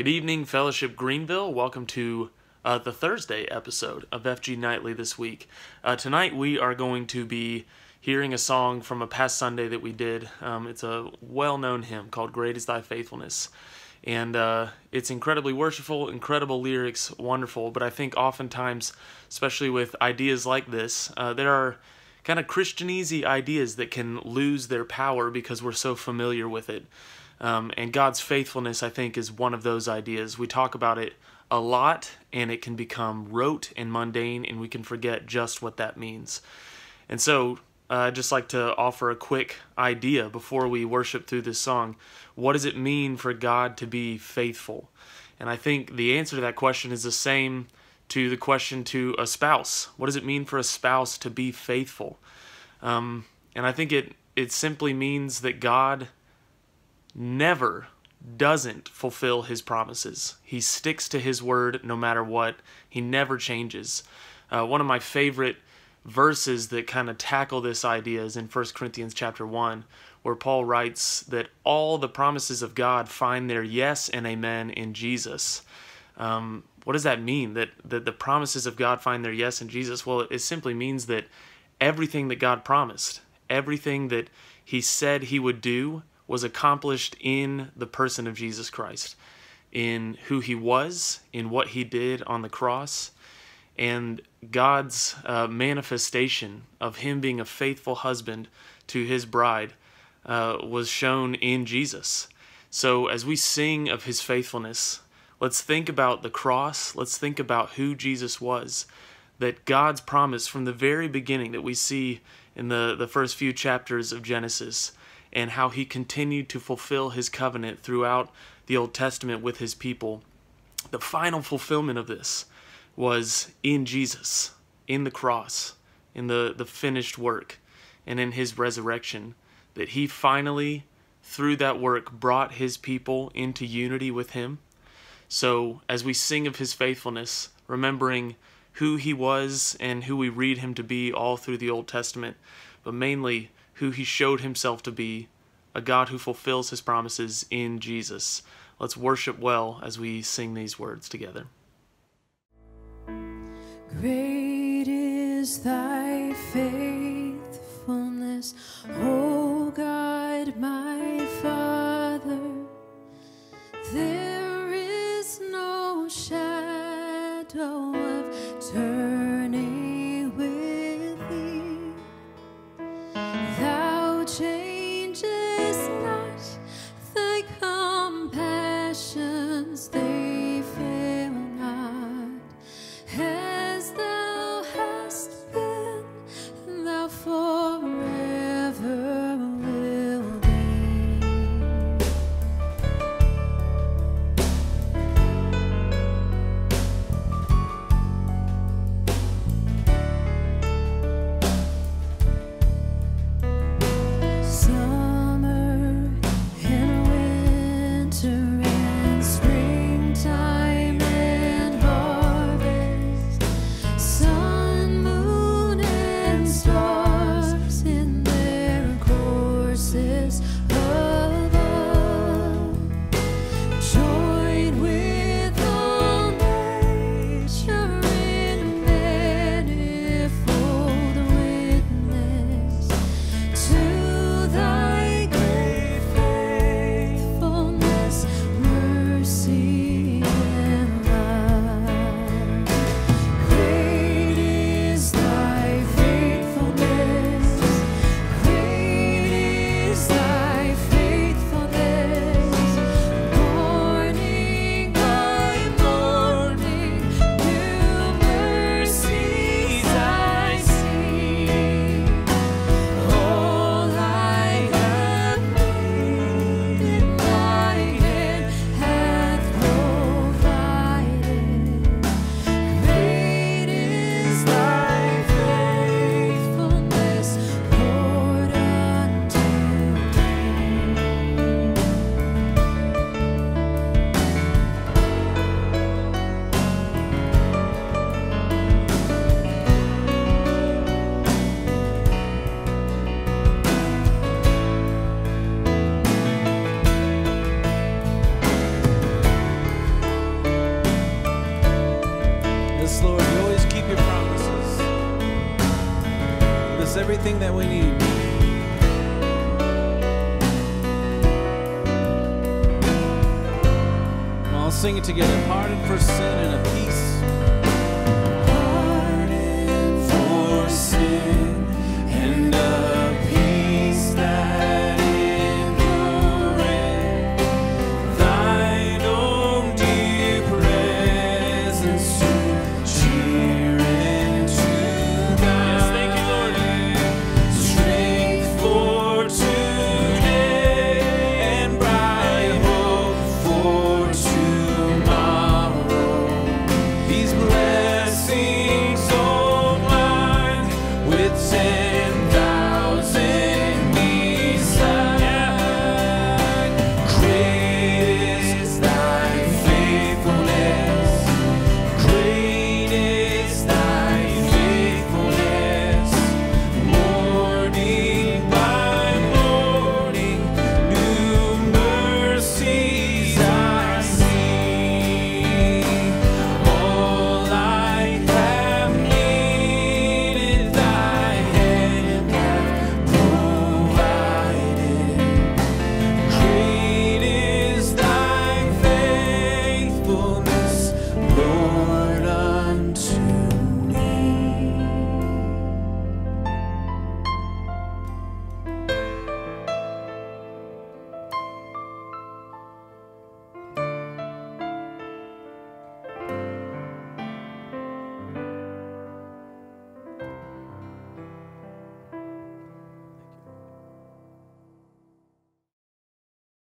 Good evening, Fellowship Greenville. Welcome to the Thursday episode of FG Nightly this week. Tonight we are going to be hearing a song from a past Sunday that we did. It's a well-known hymn called Great Is Thy Faithfulness. And it's incredibly worshipful, incredible lyrics, wonderful. But I think oftentimes, especially with ideas like this, there are kind of Christianese ideas that can lose their power because we're so familiar with it. And God's faithfulness, I think, is one of those ideas. We talk about it a lot, and it can become rote and mundane, and we can forget just what that means. And so, I'd just like to offer a quick idea before we worship through this song. What does it mean for God to be faithful? And I think the answer to that question is the same to the question to a spouse. What does it mean for a spouse to be faithful? And I think it simply means that God never doesn't fulfill his promises. He sticks to his word no matter what. He never changes. One of my favorite verses that kind of tackle this idea is in 1 Corinthians chapter 1, where Paul writes that all the promises of God find their yes and amen in Jesus. What does that mean, that the promises of God find their yes in Jesus? Well, it simply means that everything that God promised, everything that he said he would do, was accomplished in the person of Jesus Christ, in who he was, in what he did on the cross, and God's manifestation of him being a faithful husband to his bride was shown in Jesus. So as we sing of his faithfulness, let's think about the cross, let's think about who Jesus was, that God's promise from the very beginning that we see in the first few chapters of Genesis, and how he continued to fulfill his covenant throughout the Old Testament with his people. The final fulfillment of this was in Jesus, in the cross, in the finished work, and in his resurrection, that he finally, through that work, brought his people into unity with him. So as we sing of his faithfulness, remembering who he was and who we read him to be all through the Old Testament, but mainly who he showed himself to be, a God who fulfills his promises in Jesus. Let's worship well as we sing these words together. Great is thy faithfulness, O God, my Father. There is no shadow of turning with thee. Thou changest not, thy compassions, they fail not. As thou hast been, thou forever will be. everything that we need. Come on, let's sing it together. Pardon for sin and a peace